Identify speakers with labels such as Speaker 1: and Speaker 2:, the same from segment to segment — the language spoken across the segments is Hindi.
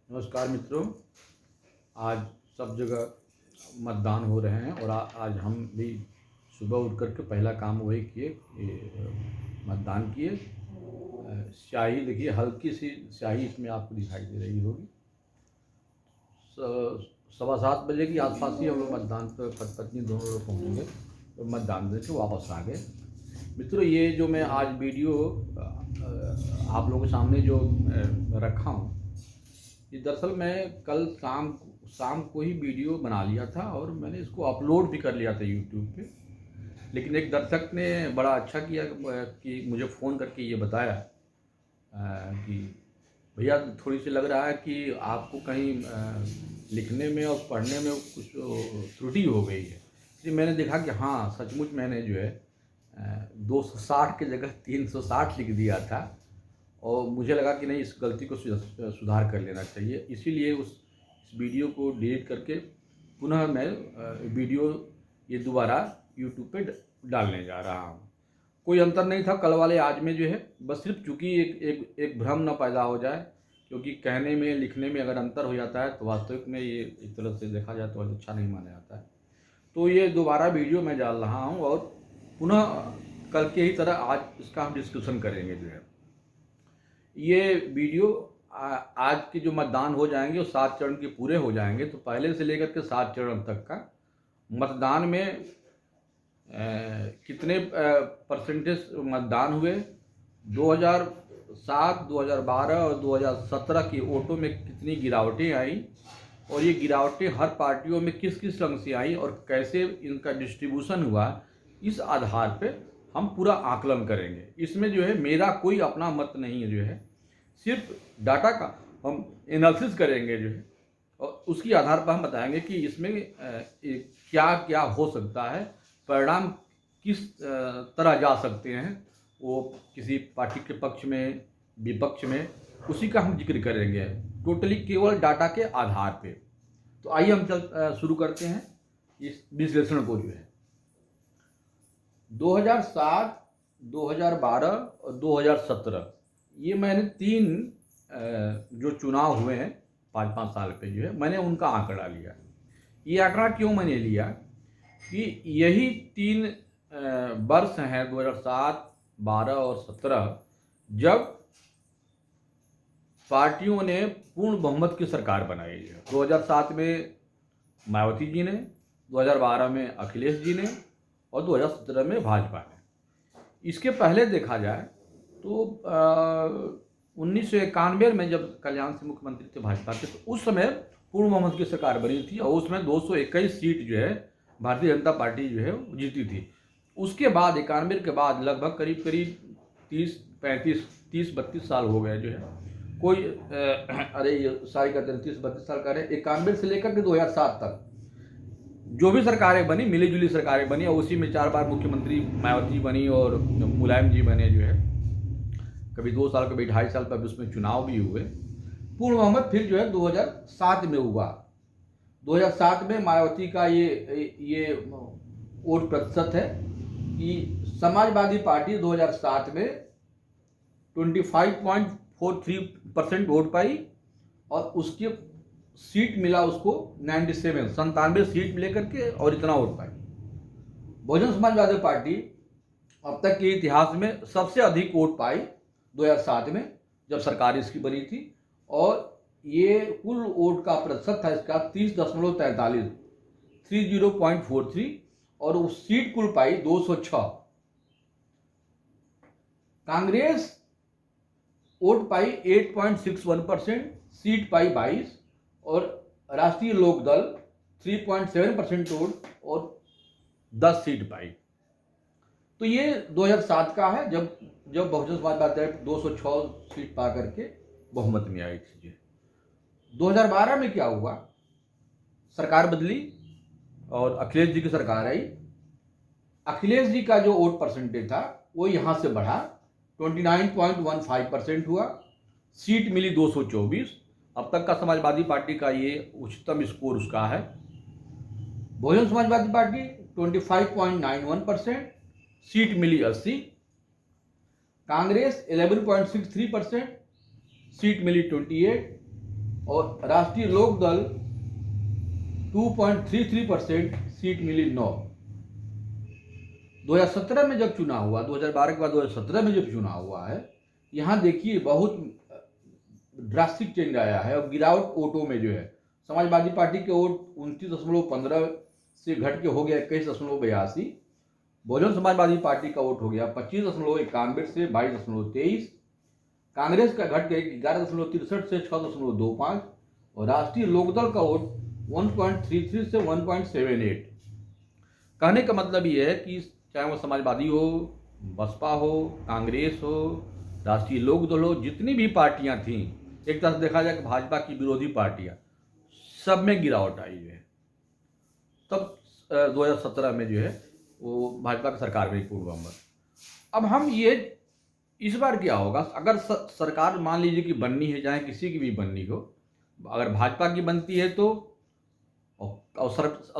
Speaker 1: नमस्कार मित्रों। आज सब जगह मतदान हो रहे हैं और आज हम भी सुबह उठ कर के पहला काम वही किए मतदान किए। स्याही देखिए, हल्की सी स्याही इसमें आपको दिखाई दे रही होगी। 7:15 के आसपास ही हम लोग मतदान पर पत्नी दोनों लोग पहुँच गए तो मतदान दे के वापस आ गए। मित्रों, ये जो मैं आज वीडियो आप लोगों के सामने जो रखा हूँ, ये दरअसल मैं कल शाम को ही वीडियो बना लिया था और मैंने इसको अपलोड भी कर लिया था यूट्यूब पे। लेकिन एक दर्शक ने बड़ा अच्छा किया कि मुझे फ़ोन करके ये बताया कि भैया थोड़ी सी लग रहा है कि आपको कहीं लिखने में और पढ़ने में कुछ त्रुटि हो गई है। इसलिए मैंने देखा कि हाँ, सचमुच मैंने जो है 260 की जगह 360 लिख दिया था और मुझे लगा कि नहीं, इस गलती को सुधार कर लेना चाहिए। इसीलिए उस वीडियो को डिलीट करके पुनः मैं वीडियो ये दोबारा यूट्यूब पे डालने जा रहा हूँ। कोई अंतर नहीं था कल वाले आज में जो है, बस सिर्फ चूँकि एक भ्रम न पैदा हो जाए, क्योंकि कहने में लिखने में अगर अंतर हो जाता है तो वास्तविक में ये एक तरह से देखा जाए तो अच्छा नहीं माना जाता है। तो ये दोबारा वीडियो मैं डाल रहा हूँ और पुनः कल के ही तरह आज इसका हम डिस्कशन करेंगे जो है। ये वीडियो आज के जो मतदान हो जाएंगे वो 7 चरण के पूरे हो जाएंगे, तो पहले से लेकर के 7 चरण तक का मतदान में कितने परसेंटेज मतदान हुए, 2007, 2012 और 2017 की वोटों में कितनी गिरावटें आई और ये गिरावटें हर पार्टियों में किस किस रंग से आई और कैसे इनका डिस्ट्रीब्यूशन हुआ, इस आधार पे हम पूरा आकलन करेंगे। इसमें जो है मेरा कोई अपना मत नहीं है, जो है सिर्फ डाटा का हम एनालिसिस करेंगे जो है, और उसके आधार पर हम बताएंगे कि इसमें क्या क्या हो सकता है, परिणाम किस तरह जा सकते हैं, वो किसी पार्टी के पक्ष में विपक्ष में, उसी का हम जिक्र करेंगे टोटली केवल डाटा के आधार पे। तो आइए हम शुरू करते हैं इस विश्लेषण को जो है। 2007, 2012 और 2017 ये मैंने 3 जो चुनाव हुए हैं 5-5 साल पे जो है, मैंने उनका आंकड़ा लिया। ये आंकड़ा क्यों मैंने लिया कि यही 3 वर्ष हैं 2007, 12 और 17, जब पार्टियों ने पूर्ण बहुमत की सरकार बनाई है। 2007 में मायावती जी ने, 2012 में अखिलेश जी ने और 2017 में भाजपा ने। इसके पहले देखा जाए तो 1991 में जब कल्याण सिंह मुख्यमंत्री थे भाजपा के, तो उस समय पूर्ण बहुमत की सरकार बनी थी और उसमें 221 सीट जो है भारतीय जनता पार्टी जो है जीती थी। उसके बाद 91 के बाद लगभग करीब 30-32 साल हो गए जो है। कोई अरे ये सारी कहते हैं 30-32 साल का रहे, 91 से लेकर के 2007 तक जो भी सरकारें बनी, मिली जुली सरकारें बनी और उसी में 4 बार मुख्यमंत्री मायावती बनी और मुलायम जी बने जो है। कभी 2 साल, कभी 2.5 साल पर उसमें चुनाव भी हुए। पूर्ण बहुमत फिर जो है 2007 में हुआ। 2007 में मायावती का ये वोट प्रतिशत है कि समाजवादी पार्टी 2007 में 25.43% वोट पाई और उसकी सीट मिला उसको 97 सीट लेकर के और इतना वोट पाई। बहुजन समाजवादी पार्टी अब तक के इतिहास में सबसे अधिक वोट पाई 2007 में जब सरकार इसकी बनी थी, और ये कुल वोट का प्रतिशत था इसका 30.43, 30.43, और वो सीट कुल पाई 206। कांग्रेस वोट पाई 8.61%, सीट पाई 22, और राष्ट्रीय लोकदल 3.7% वोट और 10 सीट पाई। तो ये 2007 का है जब बहुजन समाज पार्टी 206 सीट पा करके बहुमत में आई थी। 2012 में क्या हुआ, सरकार बदली और अखिलेश जी की सरकार आई। अखिलेश जी का जो वोट परसेंटेज था वो यहाँ से बढ़ा, 29.15% हुआ, सीट मिली 224। अब तक का समाजवादी पार्टी का ये उच्चतम स्कोर उसका है। बहुजन समाजवादी पार्टी 25.91%, सीट मिली 80। कांग्रेस 11.63%, सीट मिली 28। और राष्ट्रीय लोक दल 2.33% सीट मिली 9। 2017 में जब चुनाव हुआ, 2012 के बाद 2017 में जब चुनाव हुआ है, यहाँ देखिए बहुत ड्रास्टिक चेंज आया है। और गिरावट वोटों में जो है, समाजवादी पार्टी के वोट 29.15 से घट के हो गया 21.82। बहुजन समाजवादी पार्टी का वोट हो गया 25.91 से 22.23। कांग्रेस का घट गया 11.63 से 6.25। और राष्ट्रीय लोकदल का वोट 1.33 से 1.78। कहने का मतलब ये है कि चाहे वो समाजवादी हो, बसपा हो, कांग्रेस हो, राष्ट्रीय लोकदल हो, जितनी भी पार्टियां थीं, एक तरह से देखा जाए कि भाजपा की विरोधी पार्टियां, सब में गिरावट आई है। तब 2017 में जो है वो भाजपा की सरकार में पूर्ण बहुमत। अब हम ये इस बार क्या होगा, अगर सरकार मान लीजिए कि बननी है, चाहे किसी की भी बननी हो, अगर भाजपा की बनती है तो और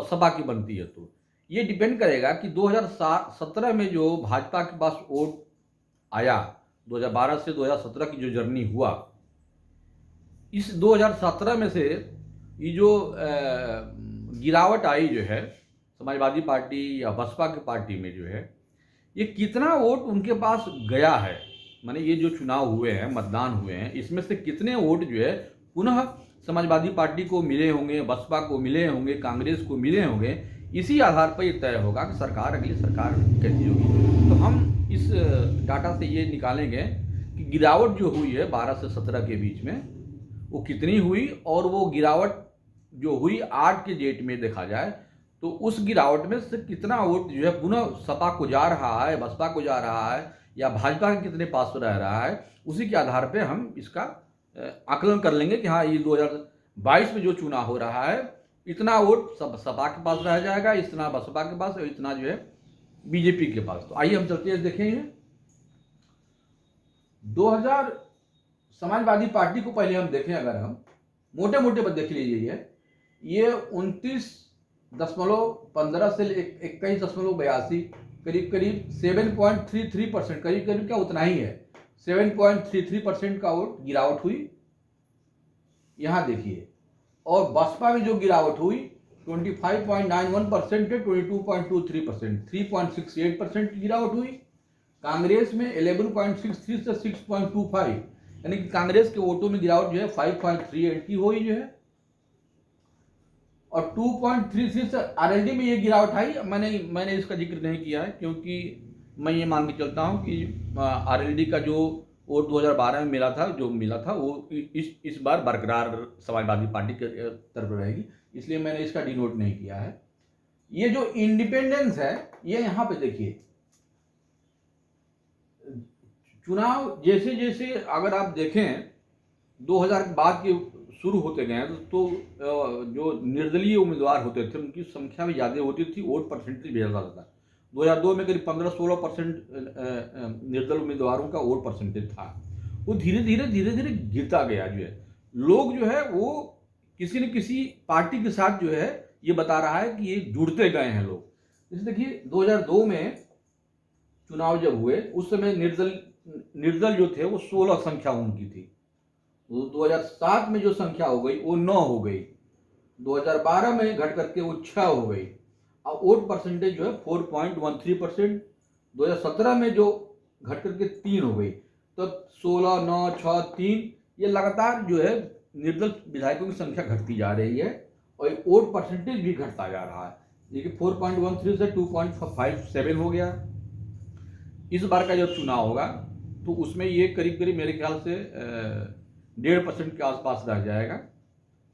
Speaker 1: सपा की बनती है तो ये डिपेंड करेगा कि 2017 में जो भाजपा के पास वोट आया, 2012 से 2017 की जो जर्नी हुआ, इस 2017 में से ये जो गिरावट आई जो है समाजवादी पार्टी या बसपा की पार्टी में जो है, ये कितना वोट उनके पास गया है, माने ये जो चुनाव हुए हैं, मतदान हुए हैं, इसमें से कितने वोट जो है पुनः समाजवादी पार्टी को मिले होंगे, बसपा को मिले होंगे, कांग्रेस को मिले होंगे। इसी आधार पर ये तय होगा कि अगली सरकार कैसी होगी। तो हम इस डाटा से ये निकालेंगे कि गिरावट जो हुई है 12 से 17 के बीच में, वो कितनी हुई, और वो गिरावट जो हुई 8 के डेट में देखा जाए तो उस गिरावट में से कितना वोट जो है पुनः सपा को जा रहा है, बसपा को जा रहा है, या भाजपा के कितने पास रह रहा है। उसी के आधार पे हम इसका आकलन कर लेंगे कि हाँ, ये 2022 में जो चुनाव हो रहा है, इतना वोट सपा के पास रह जाएगा, इतना बसपा के पास, और इतना जो है बीजेपी के पास। तो आइए हम चलते हैं, देखेंगे 2000 समाजवादी पार्टी को पहले हम देखें, अगर हम मोटे मोटे पर देख लीजिए, ये 29.15 से 21.82, करीब करीब 7.33%, करीब करीब क्या उतना ही है, 7.33% का वोट गिरावट हुई। यहां देखिए, और बसपा में जो गिरावट हुई 25.91% से 22.23%, 3.68% की गिरावट हुई। कांग्रेस में 11.63 से 6.25, यानी कि कांग्रेस के वोटों में गिरावट जो है 5.38 की हुई जो है। और 2.33 से आरएलडी में ये गिरावट आई। मैंने इसका जिक्र नहीं किया है, क्योंकि मैं ये मान के चलता हूँ कि आरएलडी का जो वोट 2012 में मिला था वो इस बार बरकरार समाजवादी पार्टी की तरफ रहेगी, इसलिए मैंने इसका डिनोट नहीं किया है। ये जो इंडिपेंडेंस है, ये यहाँ पे देखिए, चुनाव जैसे जैसे अगर आप देखें 2000 के बाद के शुरू होते गए तो जो निर्दलीय उम्मीदवार होते थे उनकी संख्या भी ज़्यादा होती थी, वोट परसेंटेज भी ज़्यादा था। 2002 में करीब 15-16% निर्दल उम्मीदवारों का वोट परसेंटेज था। वो धीरे धीरे गिरता गया जो है। लोग जो है वो किसी न किसी पार्टी के साथ जो है, ये बता रहा है कि ये जुड़ते गए हैं लोग। जैसे देखिए 2002 में चुनाव जब हुए, उस समय निर्दल जो थे वो 16 संख्या उनकी थी। 2007 में जो संख्या हो गई वो 9 हो गई। 2012 में घट करके वो 6 हो गई। अब वोट परसेंटेज जो है 4.13%। 2017 में जो घट करके 3 हो गई। तो 16, 9, 6, 3 ये लगातार जो है निर्दल विधायकों की संख्या घटती जा रही है, और वोट परसेंटेज भी घटता जा रहा है। देखिए 4.13 से 2.57 हो गया। इस बार का जब चुनाव होगा तो उसमें ये करीब करीब मेरे ख्याल से 1.5% के आसपास रह जाएगा।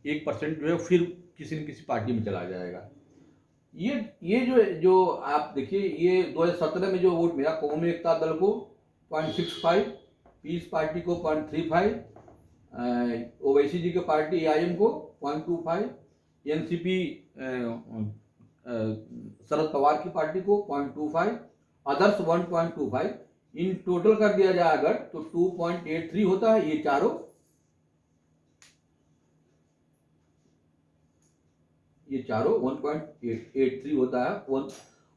Speaker 1: 1% जो है फिर किसी न किसी पार्टी में चला जाएगा। ये जो आप देखिए, ये 2017 में जो वोट मिला, कौमी एकता दल को 0.65, पीस पार्टी को 0.35, ओवैसी जी के पार्टी एआईएम को 0.25, एनसीपी शरद पवार की पार्टी को 0.25, अदर्स 1.25। इन टोटल कर दिया जाए अगर तो 2.83 होता है। ये चारों 1.83 होता है,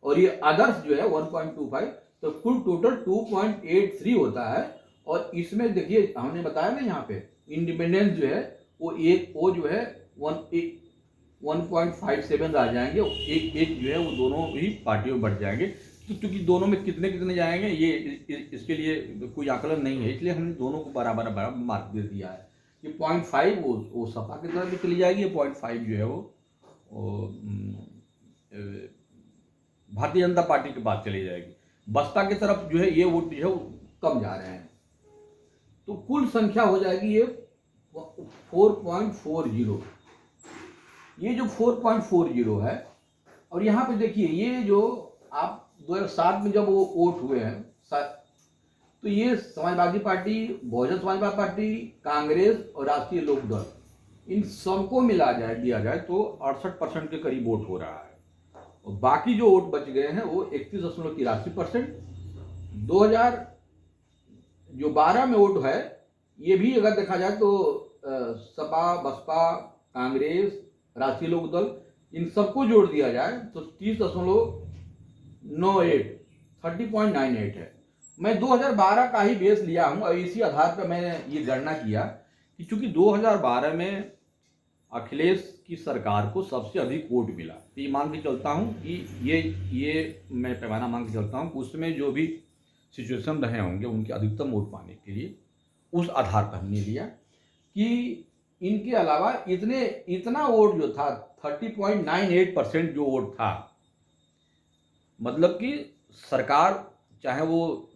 Speaker 1: और ये अदर्स जो है 1.25, तो कुल टोटल 2.83 होता है। और इसमें देखिए हमने बताया ना, यहाँ पे इंडिपेंडेंस जो है वो जो है 1.57 आ जाएंगे, एक जो है वो दोनों ही पार्टियों में बढ़ जाएंगे। तो क्योंकि दोनों में कितने कितने जाएंगे ये इसके लिए कोई आकलन नहीं है, इसलिए हमने दोनों को बराबर बराबर मार्क दे दिया है कि 0.5 वो सपा की तरफ भी चली जाएगी, 0.5 जो है वो भारतीय जनता पार्टी के पास चली जाएगी। बसपा की तरफ जो है ये वोट जो है वो कम जा रहे हैं, तो कुल संख्या हो जाएगी ये 4.40। ये जो 4.40 है, और यहाँ पे देखिए ये जो आप 2007 में जब वो वोट हुए हैं, तो ये समाजवादी पार्टी, बहुजन समाजवादी पार्टी, कांग्रेस और राष्ट्रीय लोकदल, इन सबको दिया जाए तो 68% के करीब वोट हो रहा है। और बाकी जो वोट बच गए हैं वो 31.83%। 2012 में वोट है, ये भी अगर देखा जाए तो सपा, बसपा, कांग्रेस, राष्ट्रीय लोकदल, इन सबको जोड़ दिया जाए तो 30.98 है। मैं 2012 का ही बेस लिया हूँ और इसी आधार पर मैंने ये गणना किया कि चूंकि 2012 में अखिलेश की सरकार को सबसे अधिक वोट मिला, तो ये मान के चलता हूँ कि ये मैं पैमाना मान के चलता हूँ कि उसमें जो भी सिचुएशन रहे होंगे उनके अधिकतम वोट पाने के लिए, उस आधार पर हमने लिया कि इनके अलावा इतना वोट जो था 30.98% जो वोट था, मतलब कि सरकार चाहे वो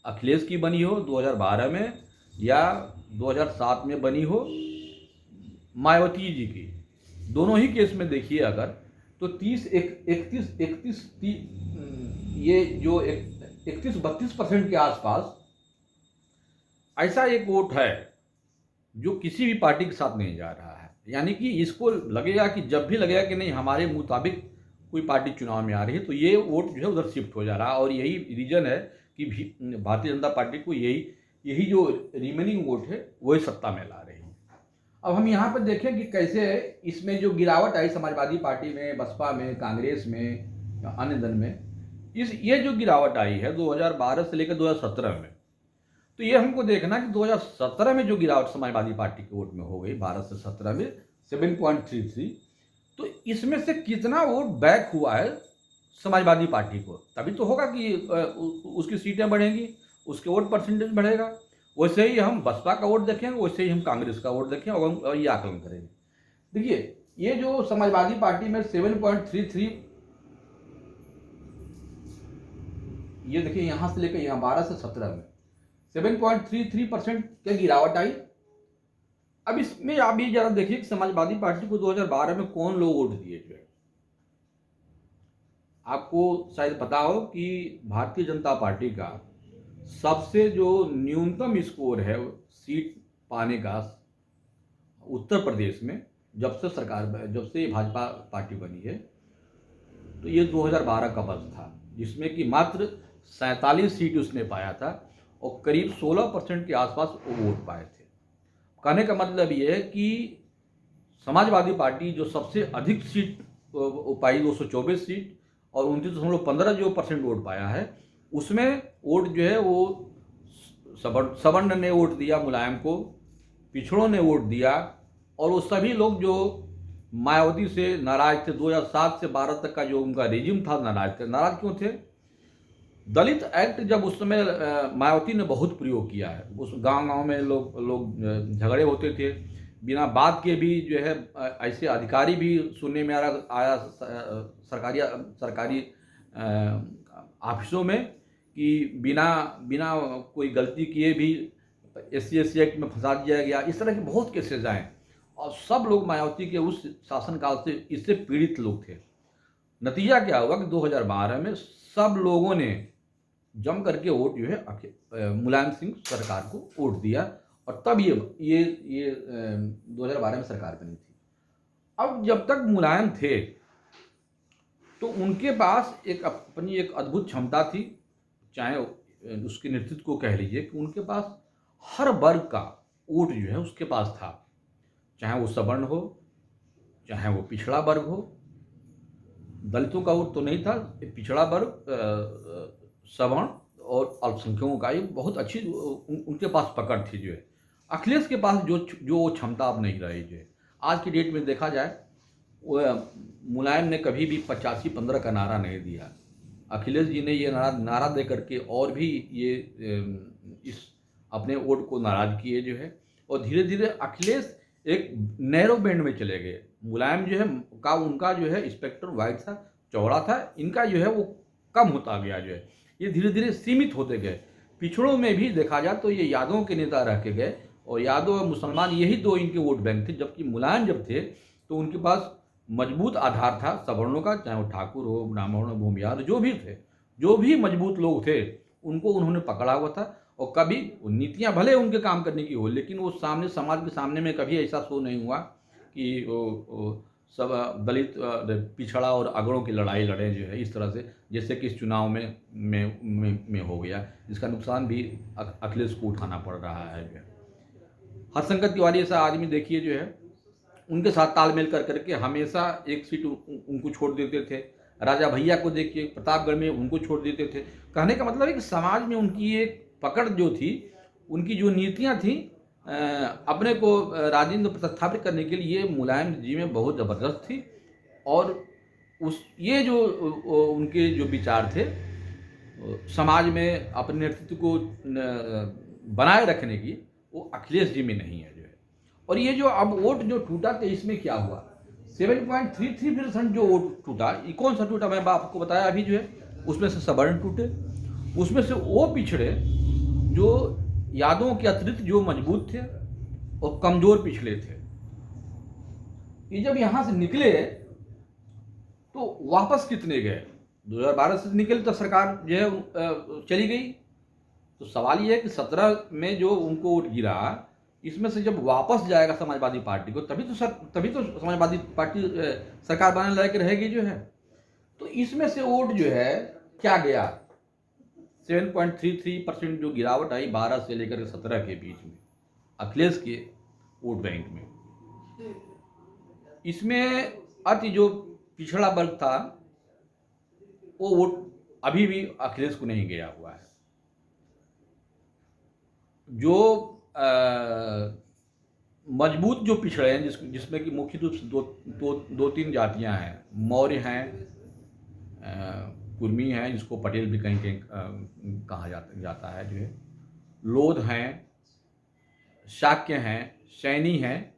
Speaker 1: अखिलेश की बनी हो 2012 में या 2007 में बनी हो मायावती जी की, दोनों ही केस में देखिए अगर तो 31 ये जो 31-32% के आसपास ऐसा एक वोट है जो किसी भी पार्टी के साथ नहीं जा रहा है। यानी कि इसको लगेगा कि जब भी लगेगा कि नहीं हमारे मुताबिक कोई पार्टी चुनाव में आ रही है तो ये वोट जो है उधर शिफ्ट हो जा रहा है, और यही रीजन है कि भारतीय जनता पार्टी को यही जो रिमेनिंग वोट है वही सत्ता में ला रही है। अब हम यहाँ पर देखें कि कैसे इसमें जो गिरावट आई समाजवादी पार्टी में, बसपा में, कांग्रेस में, अन्य दल में, ये जो गिरावट आई है 2012 से लेकर 2017 में, तो ये हमको देखना कि 2017 में जो गिरावट समाजवादी पार्टी के वोट में हो गई 12 से 17 में 7.33, तो इसमें से कितना वोट बैक हुआ है समाजवादी पार्टी को, तभी तो होगा कि उसकी सीटें बढ़ेंगी, उसके वोट परसेंटेज बढ़ेगा। वैसे ही हम बसपा का वोट देखेंगे, वैसे ही हम कांग्रेस का वोट देखेंगे और ये आकलन करेंगे। देखिए ये जो समाजवादी पार्टी में 7.33, ये देखिए यहाँ से लेकर यहाँ 12 से 17 में 7.33% की गिरावट आई। अब इसमें आप ये जरा देखिए कि समाजवादी पार्टी को 2012 में कौन लोग वोट दिए जो है। आपको शायद पता हो कि भारतीय जनता पार्टी का सबसे जो न्यूनतम स्कोर है सीट पाने का उत्तर प्रदेश में, जब से भाजपा पार्टी बनी है, तो ये 2012 का वर्ष था, जिसमें कि मात्र 47 सीट उसने पाया था और करीब 16% के आसपास वो वोट पाए थे। कहने का मतलब ये है कि समाजवादी पार्टी जो सबसे अधिक सीट पाई 224 सीट और 29.15 जो % वोट पाया है, उसमें वोट जो है वो सवर्ण ने वोट दिया मुलायम को, पिछड़ों ने वोट दिया, और वो सभी लोग जो मायावती से नाराज थे, 2007 से 12 तक का जो उनका रेजिम था, नाराज थे। नाराज क्यों थे? दलित एक्ट जब उस समय मायावती ने बहुत प्रयोग किया है, उस गांव में लोग झगड़े होते थे बिना बात के भी, जो है ऐसे अधिकारी भी सुनने में आया सरकारी ऑफिसों में कि बिना कोई गलती किए भी SC एक्ट में फंसा दिया गया। इस तरह के बहुत केसेज आए और सब लोग मायावती के उस शासनकाल से इससे पीड़ित लोग थे। नतीजा क्या हुआ कि 2012 में सब लोगों ने जम करके वोट जो है मुलायम सिंह सरकार को वोट दिया और तब ये 2012 में सरकार बनी थी। अब जब तक मुलायम थे तो उनके पास अपनी एक अद्भुत क्षमता थी, चाहे उसके नेतृत्व को कह लीजिए कि उनके पास हर वर्ग का वोट जो है उसके पास था, चाहे वो सवर्ण हो, चाहे वो पिछड़ा वर्ग हो। दलितों का वोट तो नहीं था, पिछड़ा वर्ग, सवर्ण और अल्पसंख्यकों का ये बहुत अच्छी उनके पास पकड़ थी जो है। अखिलेश के पास जो वो क्षमता अब नहीं रही है। आज की डेट में देखा जाए, वो मुलायम ने कभी भी 85-15 का नारा नहीं दिया। अखिलेश जी ने ये नारा दे करके और भी ये इस अपने वोट को नाराज किए जो है, और धीरे धीरे अखिलेश एक नैरो बैंड में चले गए। मुलायम जो है उनका जो है स्पेक्ट्रम वाइड था, चौड़ा था, इनका जो है वो कम होता गया जो है, ये धीरे धीरे सीमित होते गए। पिछड़ों में भी देखा जाए तो ये यादवों के नेता रह के गए, और यादव और मुसलमान यही दो इनके वोट बैंक थे। जबकि मुलायम जब थे तो उनके पास मजबूत आधार था सवर्णों का, चाहे वो ठाकुर हो, ब्राह्मण हो, भूमियार, जो भी थे, जो भी मजबूत लोग थे, उनको उन्होंने पकड़ा हुआ था। और कभी नीतियां भले उनके काम करने की हो, लेकिन वो सामने समाज के सामने में कभी ऐसा शो नहीं हुआ कि वो सब दलित पिछड़ा और अगड़ों की लड़ाई लड़े जो है इस तरह से, जैसे कि इस चुनाव में हो गया, जिसका नुकसान भी अखिलेश को उठाना पड़ रहा है जो है। हरशंकर तिवारी ऐसा आदमी देखिए जो है, उनके साथ तालमेल कर करके हमेशा एक सीट उनको छोड़ देते थे। राजा भैया को देखिए, प्रतापगढ़ में उनको छोड़ देते थे। कहने का मतलब है कि समाज में उनकी एक पकड़ जो थी, उनकी जो नीतियां थी अपने को राजेंद्र प्रतिस्थापित करने के लिए मुलायम जी में बहुत ज़बरदस्त थी। और ये जो उनके जो विचार थे समाज में अपने नेतृत्व को बनाए रखने की, वो अखिलेश जी में नहीं है जो है। और ये जो अब वोट जो टूटा, तो इसमें क्या हुआ, 7.33% जो वोट टूटा, ये कौन सा टूटा, मैं आपको बताया अभी जो है, उसमें से सवर्ण टूटे, उसमें से वो पिछड़े जो यादवों के अतिरिक्त जो मजबूत थे और कमजोर पिछड़े थे। ये जब यहां से निकले तो वापस कितने गए? 2012 से निकले तो सरकार जो है चली गई। तो सवाल ये है कि 17 में जो उनको वोट गिरा, इसमें से जब वापस जाएगा समाजवादी पार्टी को, तभी तो समाजवादी पार्टी सरकार बनाने लायक रहेगी जो है। तो इसमें से वोट जो है क्या गया, 7.33% जो गिरावट आई 12 से लेकर 17 के बीच में अखिलेश के वोट बैंक में, इसमें अति जो पिछड़ा वर्ग था वो वोट अभी भी अखिलेश को नहीं गया हुआ है। जो मजबूत जो पिछड़े हैं, जिसमें कि मुख्य रूप से दो तीन जातियां हैं, मौर्य हैं, कुर्मी हैं, जिसको पटेल भी कहीं कहीं कहा जाता है जो है, लोध हैं, शाक्य हैं, सैनी हैं।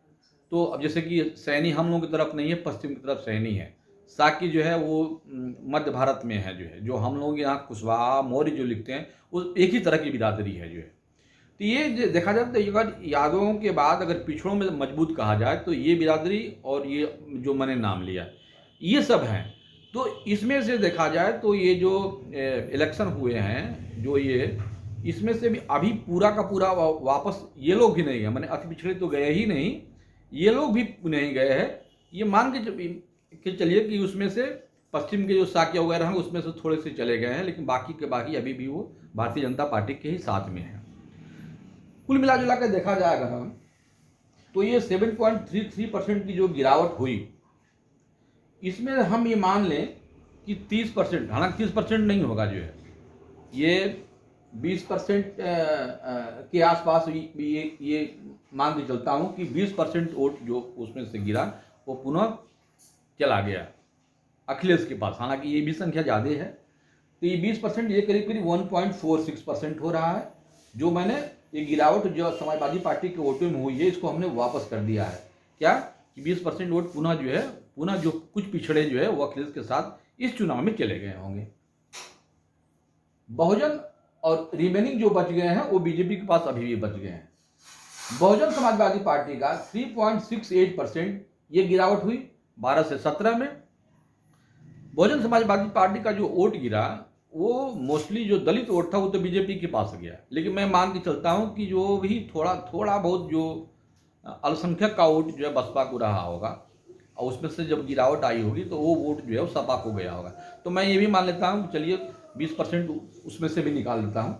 Speaker 1: तो अब जैसे कि सैनी हम लोगों की तरफ नहीं है, पश्चिम की तरफ सैनी है। शाक्य जो है वो मध्य भारत में है जो है, जो हम लोग यहाँ कुशवाहा मौर्य जो लिखते हैं वो एक ही तरह की बिरादरी है जो है। तो ये देखा जाए तो अगर यादवों के बाद अगर पिछड़ों में मजबूत कहा जाए तो ये बिरादरी और ये जो मैंने नाम लिया ये सब हैं। तो इसमें से देखा जाए तो ये जो इलेक्शन हुए हैं जो ये, इसमें से भी अभी पूरा का पूरा वापस ये लोग भी नहीं गए, मैंने अति पिछड़े तो गए ही नहीं, ये लोग भी नहीं गए हैं। ये मान के चलिए कि उसमें से पश्चिम के जो शाक्य वगैरह हैं उसमें से थोड़े से चले गए हैं, लेकिन बाकी के बाकी अभी भी वो भारतीय जनता पार्टी के ही साथ में है। कुल मिला जुला कर देखा जाएगा हम तो ये 7.33% की जो गिरावट हुई, इसमें हम ये मान लें कि 30%, हालांकि 30% नहीं होगा जो है, ये 20% के आसपास ये मान के चलता हूँ कि 20% वोट जो उसमें से गिरा वो पुनः चला गया अखिलेश के पास। हालांकि ये भी संख्या ज़्यादा है, तो ये 20%, ये करीब करीब 1.46% हो रहा है। जो मैंने ये गिरावट जो समाजवादी पार्टी के वोटों में हुई है, इसको हमने वापस कर दिया है। क्या कि 20% वोट पुनः जो है, पुनः जो कुछ पिछड़े जो है वो अखिलेश के साथ इस चुनाव में चले गए होंगे। बहुजन और रिमेनिंग जो बच गए हैं वो बीजेपी के पास अभी भी बच गए हैं। बहुजन समाजवादी पार्टी का 3.68% ये गिरावट हुई 12 से 17 में। बहुजन समाजवादी पार्टी का जो वोट गिरा वो मोस्टली जो दलित वोट था वो तो बीजेपी के पास गया, लेकिन मैं मान के चलता हूं कि जो भी थोड़ा बहुत जो अल्पसंख्यक का वोट जो है बसपा को रहा होगा, और उसमें से जब गिरावट आई होगी तो वो वोट जो है वो सपा को गया होगा। तो मैं ये भी मान लेता हूँ, चलिए 20% उसमें से भी निकाल लेता हूँ,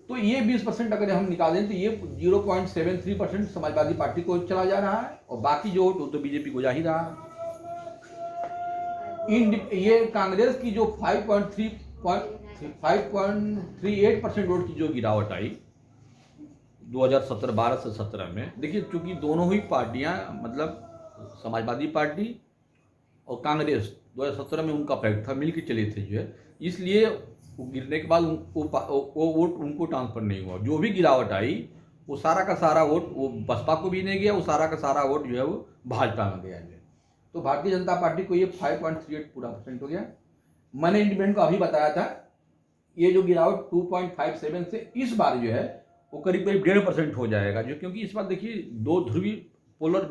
Speaker 1: तो ये 20% अगर हम निकालें तो ये 0.73% समाजवादी पार्टी को चला जा रहा है, और बाकी जो वोट तो बीजेपी को जा ही रहा है। ये कांग्रेस की जो 5.38% वोट की जो गिरावट आई, 2017 12 से 17 में। देखिए चूंकि दोनों ही पार्टियां मतलब समाजवादी पार्टी और कांग्रेस 2017 में उनका पैक्ट था, मिल के चले थे जो है, इसलिए वो गिरने के बाद वो वोट उनको ट्रांसफर नहीं हुआ। जो भी गिरावट आई वो सारा का सारा वोट वो बसपा को भी नहीं गया, वो सारा का सारा वोट जो है वो भाजपा में गया जो है। तो भारतीय जनता पार्टी को ये 5.38 पूरा % हो गया। मैंने इंडिपेंडेंट को अभी बताया था ये जो गिरावट 2.57 से इस बार जो है वो करीब करीब 1.5% हो जाएगा, जो क्योंकि इस बार देखिए दो ध्रुवी पोलर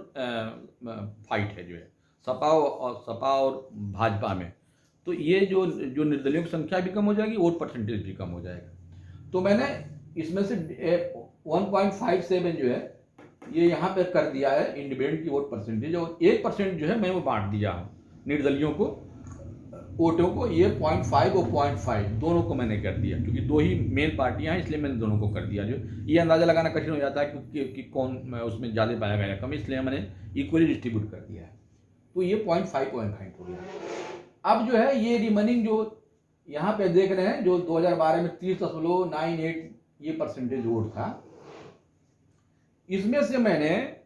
Speaker 1: फाइट है जो है सपा और भाजपा में। तो ये जो जो निर्दलियों की संख्या भी कम हो जाएगी, वोट परसेंटेज भी कम हो जाएगा। तो मैंने इसमें से 1.57 जो है ये यहाँ पे कर दिया है इंडिपेंडेंट की वोट परसेंटेज, और 1% जो है मैं वो बांट दिया हूँ निर्दलियों को वोटों को। ये 0.5 और 0.5 दोनों को मैंने कर दिया, क्योंकि दो ही मेन पार्टियां हैं इसलिए मैंने दोनों को कर दिया। जो ये अंदाजा लगाना कठिन हो जाता है कि कौन उसमें ज़्यादा पाया गया कम, इसलिए मैंने इक्वली डिस्ट्रीब्यूट कर दिया है। तो ये 0.5 हो गया। अब जो है ये रिमेनिंग जो यहाँ पे देख रहे हैं जो 2012 में 30.98 ये % वोट था, इसमें से मैंने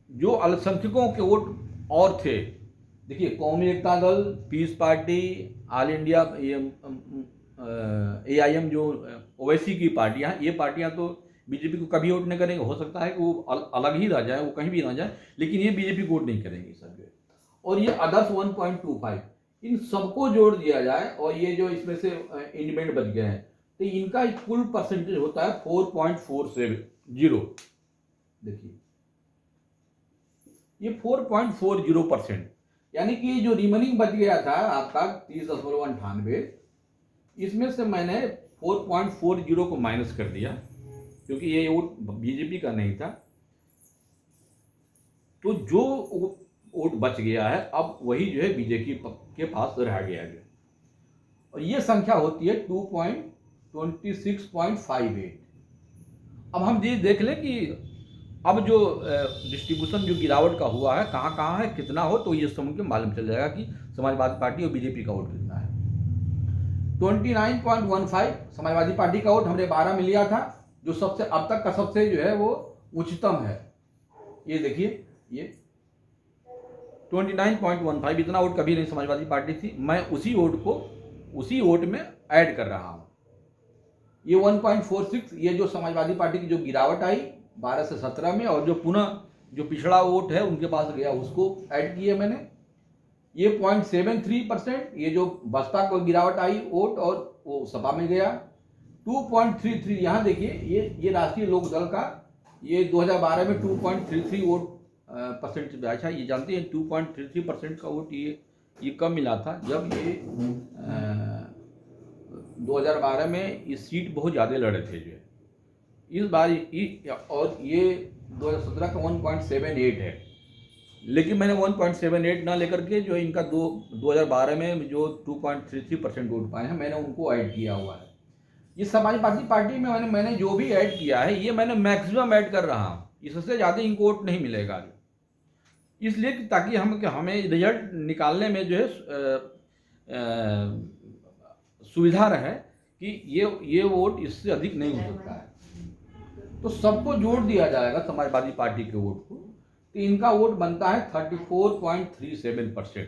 Speaker 1: जो अल्पसंख्यकों के वोट और थे, देखिए Qaumi Ekta Dal, peace party, all India AIM जो ओवैसी की पार्टियां, ये पार्टियां तो बीजेपी को कभी वोट नहीं करेंगे। हो सकता है कि वो अलग ही रह जाए, वो कहीं भी रह जाए, लेकिन ये बीजेपी को वोट नहीं करेंगे सब जो। और ये अदर्स 1.25 इन सबको जोड़ दिया जाए और ये जो इसमें से इंडिपेंडेंट बच गए हैं तो इनका कुल % होता है 4.40। देखिए ये 4.40%, यानी कि जो रिमेनिंग बच गया था आपका 30.98, इसमें से मैंने 4.40 को माइनस कर दिया, क्योंकि ये वोट बीजेपी का नहीं था। तो जो वोट बच गया है अब वही जो है बीजेपी के पास रह गया है, और ये संख्या होती है 2.26.58। अब हम ये देख लें कि अब जो डिस्ट्रीब्यूशन जो गिरावट का हुआ है कहाँ कहाँ है, कितना हो, तो ये समझ के मालूम चल जाएगा कि समाजवादी पार्टी और बीजेपी का वोट कितना है। 29.15 समाजवादी पार्टी का वोट हमने 12 में लिया था, जो सबसे अब तक का सबसे जो है वो उच्चतम है। ये देखिए ये 29.15 इतना वोट कभी नहीं समाजवादी पार्टी थी। मैं उसी वोट में ऐड कर रहा हूँ। ये 1.46 ये जो समाजवादी पार्टी की जो गिरावट आई 12 से 17 में, और जो पुनः जो पिछड़ा वोट है उनके पास गया उसको ऐड किए मैंने। ये 0.73% ये जो बसपा को गिरावट आई वोट और वो सपा में गया। 2.33 यहाँ देखिए ये राष्ट्रीय लोक दल का ये 2012 में 2.33 वोट % अच्छा, ये जानते हैं 2.33% का वोट ये कम मिला था जब ये 2012 में ये सीट बहुत ज़्यादा लड़े थे जो है। इस बार और ये 2017 का 1.78 है, लेकिन मैंने 1.78 ना लेकर के जो इनका 2012 में जो 2.33% वोट पाए हैं मैंने उनको ऐड किया हुआ है। ये समाजवादी पार्टी में मैंने जो भी ऐड किया है ये मैंने मैक्सिमम ऐड कर रहा हूँ, इससे ज़्यादा इनको वोट नहीं मिलेगा, इसलिए कि ताकि हमें रिजल्ट निकालने में जो है सुविधा रहे कि ये वोट इससे अधिक नहीं हो सकता है। तो सबको जोड़ दिया जाएगा समाजवादी पार्टी के वोट को, तो इनका वोट बनता है 34.37%,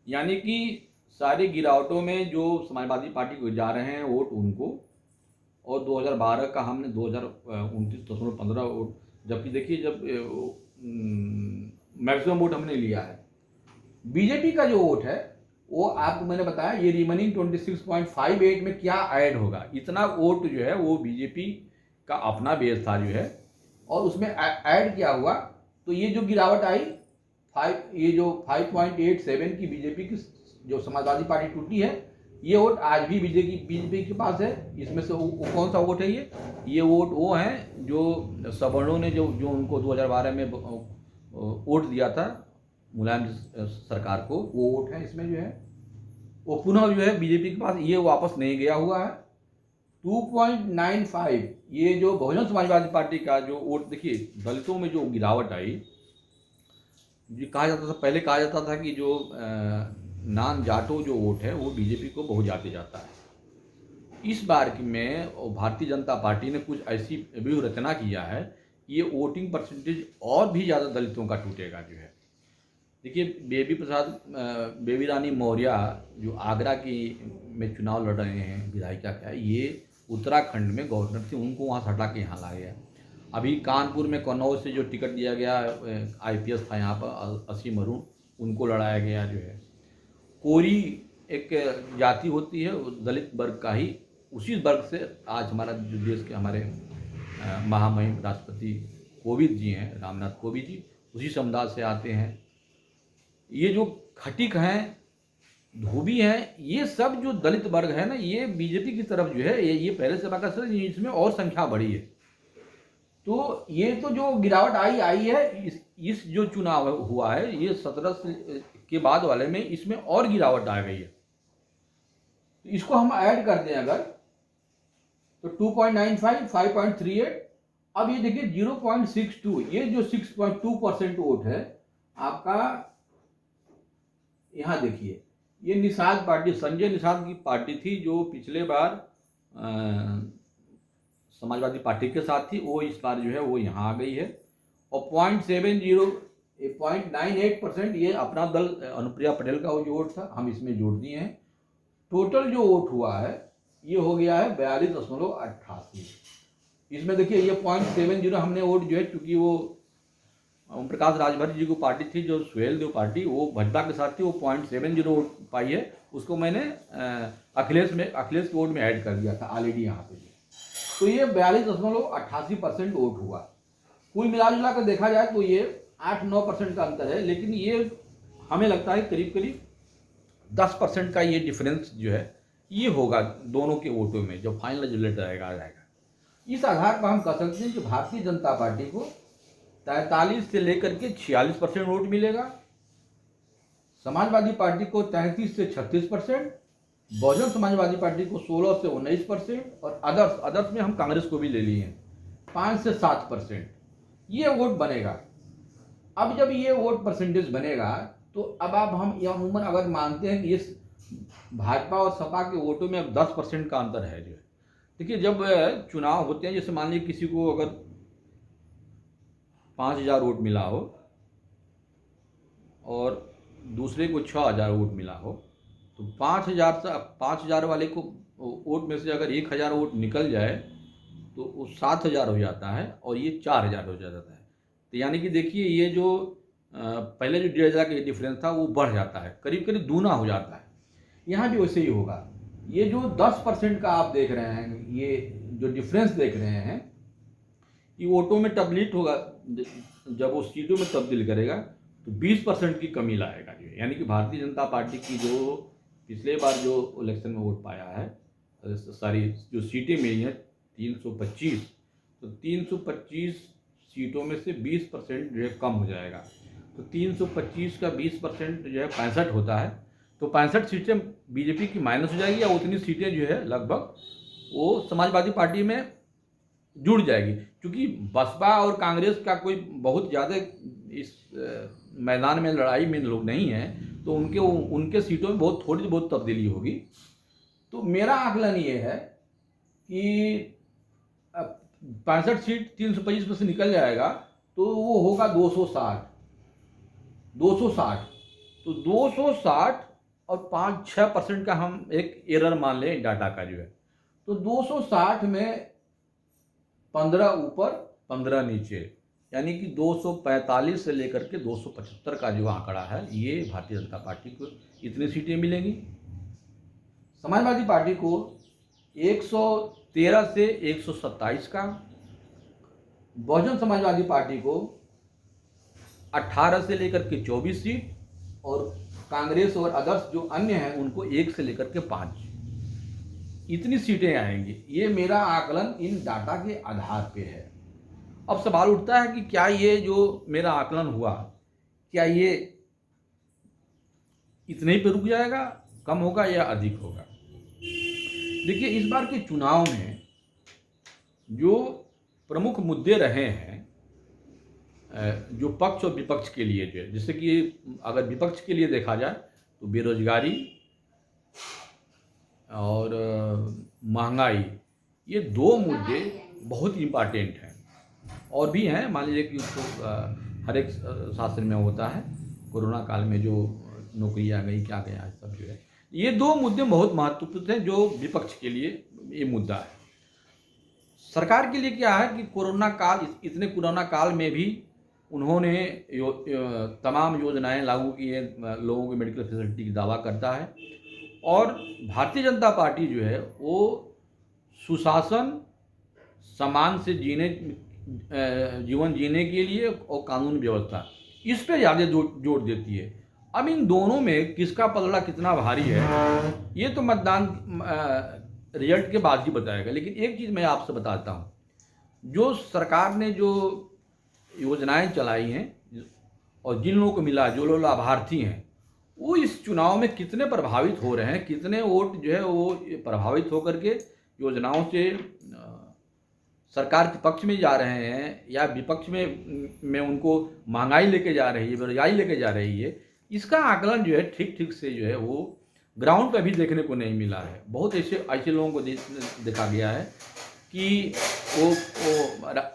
Speaker 1: यानी कि सारी गिरावटों में जो समाजवादी पार्टी को जा रहे हैं वोट उनको, और 2012 का हमने 29.15 वोट, जबकि देखिए जब मैक्सिमम वोट हमने लिया है। बीजेपी का जो वोट है वो आपको मैंने बताया ये रिमेनिंग 26.58 में क्या ऐड होगा, इतना वोट जो है वो बीजेपी का अपना बेस था जो है, और उसमें ऐड किया हुआ। तो ये जो गिरावट आई ये जो 5.87 की बीजेपी की जो समाजवादी पार्टी टूटी है, ये वोट आज भी बीजेपी के पास है। इसमें से वो कौन सा वोट है, ये वोट वो हैं जो सवर्णों ने जो उनको 2012 में वोट दिया था मुलायम सरकार को, वो वोट है इसमें जो है वो पुनः जो है बीजेपी के पास ये वापस नहीं गया हुआ है। 2.95 ये जो बहुजन समाजवादी पार्टी का जो वोट, देखिए दलितों में जो गिरावट आई, जो कहा जाता था पहले कहा जाता था कि जो नॉन जाटो जो वोट है वो बीजेपी को बहुत ज़्यादा जाता है, इस बार की में भारतीय जनता पार्टी ने कुछ ऐसी व्यूह रचना किया है कि ये वोटिंग परसेंटेज और भी ज़्यादा दलितों का टूटेगा जो है। देखिए बेबी रानी मौर्य जो आगरा की में चुनाव लड़ रहे हैं विधायिका का, ये उत्तराखंड में गवर्नर थे, उनको वहाँ से हटा के यहाँ लाया गया। अभी कानपुर में कन्नौज से जो टिकट दिया गया IPS था यहाँ पर असीम अरुण, उनको लड़ाया गया जो है। कोरी एक जाति होती है दलित वर्ग का ही, उसी वर्ग से आज हमारा जो देश के हमारे महामहिम राष्ट्रपति कोविंद जी हैं, रामनाथ कोविंद जी, उसी समुदाय से आते हैं। ये जो खटिक हैं, धोबी हैं, ये सब जो दलित वर्ग है ना, ये बीजेपी की तरफ जो है ये पहले से बाका सर इसमें और संख्या बढ़ी है। तो ये तो जो गिरावट आई है इस जो चुनाव हुआ है, ये 17 के बाद वाले में इसमें और गिरावट आ गई है। तो इसको हम ऐड कर दें अगर तो 2.95, 5.38, अब ये देखिए 0.62, ये जो 6.2% वोट है आपका, यहाँ देखिए ये निषाद पार्टी, संजय निषाद की पार्टी थी जो पिछले बार समाजवादी पार्टी के साथ थी, वो इस बार जो है वो यहाँ आ गई है। और 0.98% ये अपना दल अनुप्रिया पटेल का जो वोट था, हम इसमें जोड़ दिए हैं। टोटल जो वोट हुआ है ये हो गया है 42.88। इसमें देखिए ये 0.70 हमने वोट जो है, चूंकि वो ओम प्रकाश राजभर जी को पार्टी थी जो सुहेल देव पार्टी, वो भाजपा के साथ थी, वो 0.70 वोट पाई है, उसको मैंने अखिलेश के वोट में ऐड कर दिया था ऑलरेडी यहाँ पे। तो ये 42.88% वोट हुआ। कुल मिला कर देखा जाए तो ये 8-9% का अंतर है, लेकिन ये हमें लगता है करीब 10% का ये डिफरेंस जो है ये होगा दोनों के वोटों में, जो फाइनल रिजल्ट आ जाएगा। इस आधार पर हम कह सकते हैं कि भारतीय जनता पार्टी को 43 से लेकर के 46% वोट मिलेगा, समाजवादी पार्टी को 33 से 36%, बहुजन समाजवादी पार्टी को 16 से 19%, और अदर्स में हम कांग्रेस को भी ले लिए हैं 5 से 7%। ये वोट बनेगा। अब जब ये वोट परसेंटेज बनेगा तो अब हम ये अमूमन अगर मानते हैं कि इस भाजपा और सपा के वोटों में अब 10% का अंतर है जो है। देखिए जब चुनाव होते हैं, जैसे मान लीजिए किसी को अगर 5,000 वोट मिला हो और दूसरे को 6,000 वोट मिला हो, तो 5,000 वाले को वोट में से अगर 1,000 वोट निकल जाए तो वो 7,000 हो जाता है और ये 4,000 हो जाता है। तो यानी कि देखिए ये जो पहले जो 1,500 का डिफरेंस था वो बढ़ जाता है, करीब दूना हो जाता है। यहाँ भी वैसे ही होगा। ये जो 10% का आप देख रहे हैं, ये जो डिफरेंस देख रहे हैं, ये वोटों में तब्दील होगा। जब वो सीटों में तब्दील करेगा तो 20% की कमी लाएगा जो, यानी कि भारतीय जनता पार्टी की जो पिछले बार जो इलेक्शन में वोट पाया है, सारी जो सीटें मिली हैं 325, तो 325 सीटों में से 20% जो है कम हो जाएगा। तो 325 का 20% जो है 65 होता है, तो 65 सीटें बीजेपी की माइनस हो जाएगी, या उतनी सीटें जो है लगभग वो समाजवादी पार्टी में जुड़ जाएगी। क्योंकि बसपा और कांग्रेस का कोई बहुत ज़्यादा इस मैदान में लड़ाई में लोग नहीं हैं, तो उनके सीटों में थोड़ी बहुत तब्दीली होगी। तो मेरा आकलन ये है कि 65 सीट 325 में से निकल जाएगा तो वो होगा 260। तो 260 और 5-6% का हम एक एरर मान लें डाटा का जो है, तो 260 में 15 ऊपर 15 नीचे, यानी कि 245 से लेकर के 275 का जो आंकड़ा है, ये भारतीय जनता पार्टी को इतनी सीटें मिलेंगी। समाजवादी पार्टी को 113 से 127 का, बहुजन समाजवादी पार्टी को 18 से लेकर के 24 सीट, और कांग्रेस और अदर्स जो अन्य हैं उनको 1 से लेकर के 5, इतनी सीटें आएंगी। ये मेरा आकलन इन डाटा के आधार पे है। अब सवाल उठता है कि क्या ये जो मेरा आकलन हुआ, क्या ये इतने ही पे रुक जाएगा, कम होगा या अधिक होगा? देखिए इस बार के चुनाव में जो प्रमुख मुद्दे रहे हैं, जो पक्ष और विपक्ष के लिए जो है, जैसे कि अगर विपक्ष के लिए देखा जाए तो बेरोजगारी, और महंगाई, ये दो मुद्दे बहुत इम्पॉर्टेंट हैं। और भी हैं, मान लीजिए कि उसको हर एक शासन में होता है, कोरोना काल में जो नौकरी आ गई, क्या गया, सब जो है, ये दो मुद्दे बहुत महत्वपूर्ण हैं जो विपक्ष के लिए ये मुद्दा है। सरकार के लिए क्या है कि कोरोना काल, इतने कोरोना काल में भी उन्होंने तमाम योजनाएं लागू की हैं, लोगों की मेडिकल फैसिलिटी की दावा करता है। और भारतीय जनता पार्टी जो है वो सुशासन, सम्मान से जीवन जीने के लिए और कानून व्यवस्था, इस पे ज़्यादा जोर देती है। अब इन दोनों में किसका पलड़ा कितना भारी है, ये तो मतदान रिजल्ट के बाद ही बताएगा। लेकिन एक चीज़ मैं आपसे बताता हूँ, जो सरकार ने जो योजनाएं चलाई हैं और जिन लोगों को मिला, जो लोग लाभार्थी हैं, वो इस चुनाव में कितने प्रभावित हो रहे हैं, कितने वोट जो है वो प्रभावित होकर के योजनाओं से सरकार के पक्ष में जा रहे हैं या विपक्ष में उनको महंगाई लेके जा रही है, बेरोजगारी लेके जा रही है, इसका आकलन जो है ठीक से जो है वो ग्राउंड पर भी देखने को नहीं मिला है। बहुत ऐसे लोगों को देखा गया है कि वो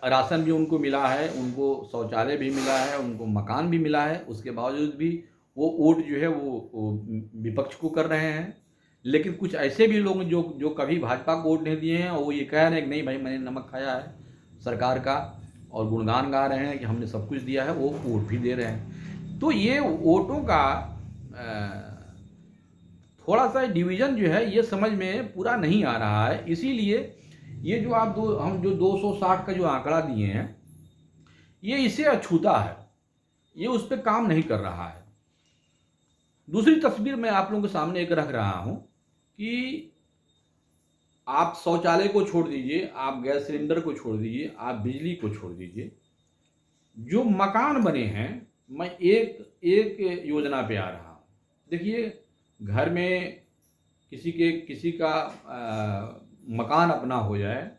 Speaker 1: राशन भी उनको मिला है, उनको शौचालय भी मिला है, उनको मकान भी मिला है, उसके बावजूद भी वो वोट जो है वो विपक्ष को कर रहे हैं। लेकिन कुछ ऐसे भी लोग जो कभी भाजपा को वोट नहीं दिए हैं और वो ये कह रहे हैं कि नहीं भाई, मैंने नमक खाया है सरकार का, और गुणगान गा रहे हैं कि हमने सब कुछ दिया है, वो वोट भी दे रहे हैं। तो ये वोटों का थोड़ा सा डिवीज़न जो है ये समझ में पूरा नहीं आ रहा है। इसीलिए ये जो हम जो 260 का जो आंकड़ा दिए हैं, ये इसे अछूता है, ये उस पर काम नहीं कर रहा है। दूसरी तस्वीर मैं आप लोगों के सामने एक रख रहा हूं कि आप शौचालय को छोड़ दीजिए, आप गैस सिलेंडर को छोड़ दीजिए, आप बिजली को छोड़ दीजिए, जो मकान बने हैं, मैं एक योजना पे आ रहा हूँ। देखिए, घर में किसी का मकान अपना हो जाए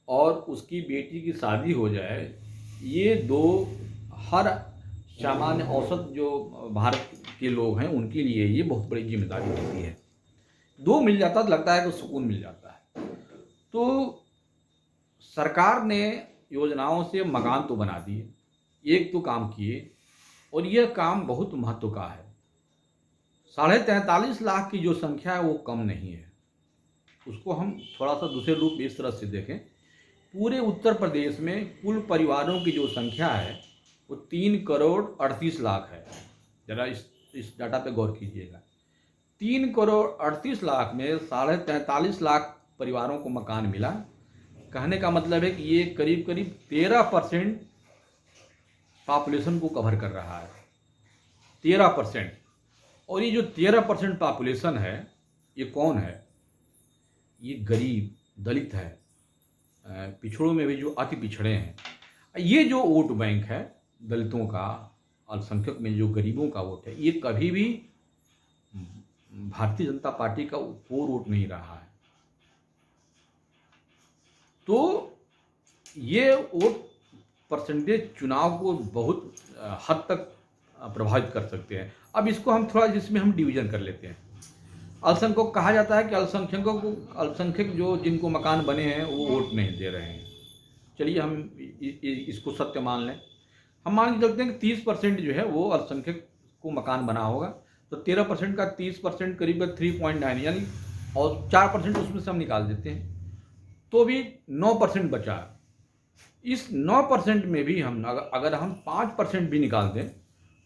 Speaker 1: और उसकी बेटी की शादी हो जाए, ये दो हर सामान्य औसत जो भारत के लोग हैं उनके लिए ये बहुत बड़ी जिम्मेदारी होती है। दो मिल जाता तो लगता है कि सुकून मिल जाता है। तो सरकार ने योजनाओं से मकान तो बना दिए, एक तो काम किए, और यह काम बहुत महत्व का है। 43.5 लाख की जो संख्या है वो कम नहीं है। उसको हम थोड़ा सा दूसरे रूप में इस तरह से देखें, पूरे उत्तर प्रदेश में कुल परिवारों की जो संख्या है वो 3 करोड़ 38 लाख है। जरा इस डाटा पे गौर कीजिएगा। 3 करोड़ 38 लाख में 43.5 लाख परिवारों को मकान मिला। कहने का मतलब है कि ये करीब 13% पॉपुलेशन को कवर कर रहा है, 13%। और ये जो 13% पॉपुलेशन है, ये कौन है? ये गरीब, दलित है, पिछड़ों में भी जो अति पिछड़े हैं। ये जो वोट बैंक है दलितों का, अल्पसंख्यक में जो गरीबों का वोट है, ये कभी भी भारतीय जनता पार्टी का कोर वोट नहीं रहा है। तो ये वोट परसेंटेज चुनाव को बहुत हद तक प्रभावित कर सकते हैं। अब इसको हम थोड़ा जिसमें हम डिवीज़न कर लेते हैं। अल्पसंख्यक कहा जाता है कि अल्पसंख्यक जो जिनको मकान बने हैं वो वोट नहीं दे रहे हैं। चलिए हम इसको सत्य मान लें। हम मान के चलते हैं कि 30% जो है वो अल्पसंख्यक को मकान बना होगा, तो 13% का 30% करीब 3.9, यानी, और 4% उसमें से हम निकाल देते हैं तो भी 9% बचा। इस 9% में भी हम अगर हम 5% भी निकाल दें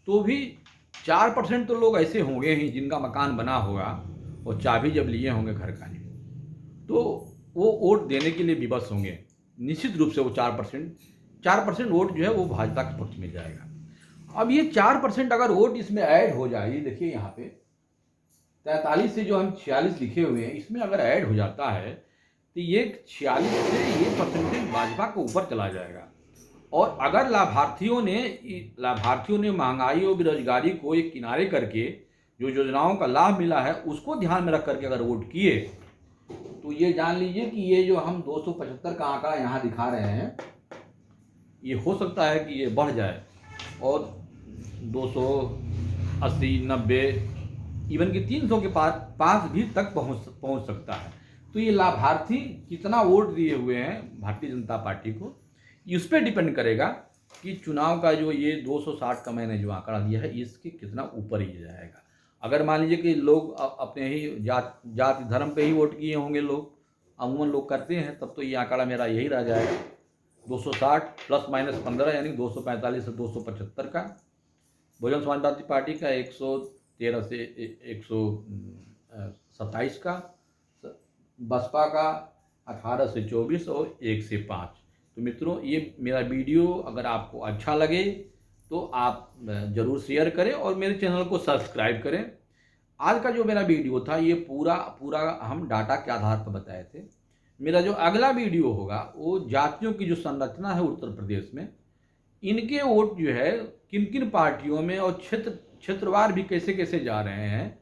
Speaker 1: तो भी 4% तो लोग ऐसे होंगे ही जिनका मकान बना होगा और चाबी जब लिए होंगे घर का, तो वो वोट देने के लिए विवश होंगे। निश्चित रूप से वो 4% वोट जो है वो भाजपा के पक्ष में जाएगा। अब ये 4% अगर वोट इसमें ऐड हो जाए, देखिए यहाँ पे 43 से जो हम 46 लिखे हुए हैं, इसमें अगर ऐड हो जाता है तो ये 46 से ये परसेंटेज भाजपा को ऊपर चला जाएगा। और अगर लाभार्थियों ने महंगाई और बेरोजगारी को एक किनारे करके जो योजनाओं का लाभ मिला है उसको ध्यान में रख करके अगर वोट किए, तो ये जान लीजिए कि ये जो हम 275 का आंकड़ा यहाँ दिखा रहे हैं, ये हो सकता है कि ये बढ़ जाए और 280, 90 इवन कि 300 के पास भी तक पहुंच सकता है। तो ये लाभार्थी कितना वोट दिए हुए हैं भारतीय जनता पार्टी को, इस पर डिपेंड करेगा कि चुनाव का जो ये 260 का मैंने जो आंकड़ा दिया है इसके कितना ऊपर ही जाएगा। अगर मान लीजिए कि लोग अपने ही जाति धर्म पे ही वोट किए होंगे, लोग अमूमन लोग करते हैं, तब तो ये आंकड़ा मेरा यही रह जाएगा 260 प्लस माइनस 15 यानी 245 से 275 का। बहुजन समाज पार्टी का 113 से 127 का, बसपा का 18 से 24 और 1 से 5। तो मित्रों, ये मेरा वीडियो अगर आपको अच्छा लगे तो आप ज़रूर शेयर करें और मेरे चैनल को सब्सक्राइब करें। आज का जो मेरा वीडियो था ये पूरा हम डाटा के आधार पर बताए थे। मेरा जो अगला वीडियो होगा वो जातियों की जो संरचना है उत्तर प्रदेश में, इनके वोट जो है किन किन पार्टियों में और क्षेत्रवार भी कैसे कैसे जा रहे हैं,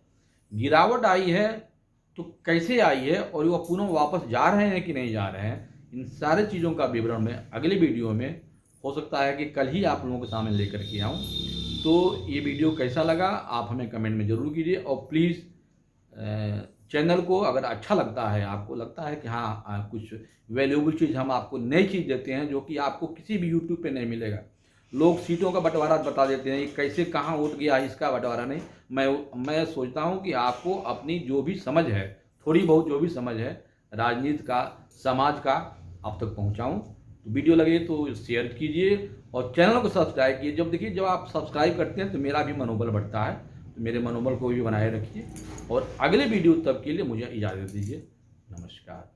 Speaker 1: गिरावट आई है तो कैसे आई है और वो पुनः वापस जा रहे हैं कि नहीं जा रहे हैं, इन सारे चीज़ों का विवरण मैं अगले वीडियो में, हो सकता है कि कल ही आप लोगों के सामने लेकर के आऊँ। तो ये वीडियो कैसा लगा आप हमें कमेंट में ज़रूर कीजिए और प्लीज़ चैनल को अगर अच्छा लगता है, आपको लगता है कि हाँ कुछ वैल्यूबल चीज़ हम आपको नई चीज़ देते हैं जो कि आपको किसी भी यूट्यूब पे नहीं मिलेगा। लोग सीटों का बंटवारा बता देते हैं, ये कैसे कहाँ वोट गया इसका बंटवारा नहीं। मैं सोचता हूँ कि आपको अपनी जो भी समझ है, थोड़ी बहुत जो भी समझ है राजनीति का, समाज का, आप तक पहुँचाऊँ। तो वीडियो लगे तो शेयर कीजिए और चैनल को सब्सक्राइब कीजिए। जब देखिए, जब आप सब्सक्राइब करते हैं तो मेरा भी मनोबल बढ़ता है, तो मेरे मनोबल को भी बनाए रखिए और अगले वीडियो तक के लिए मुझे इजाज़त दीजिए। नमस्कार।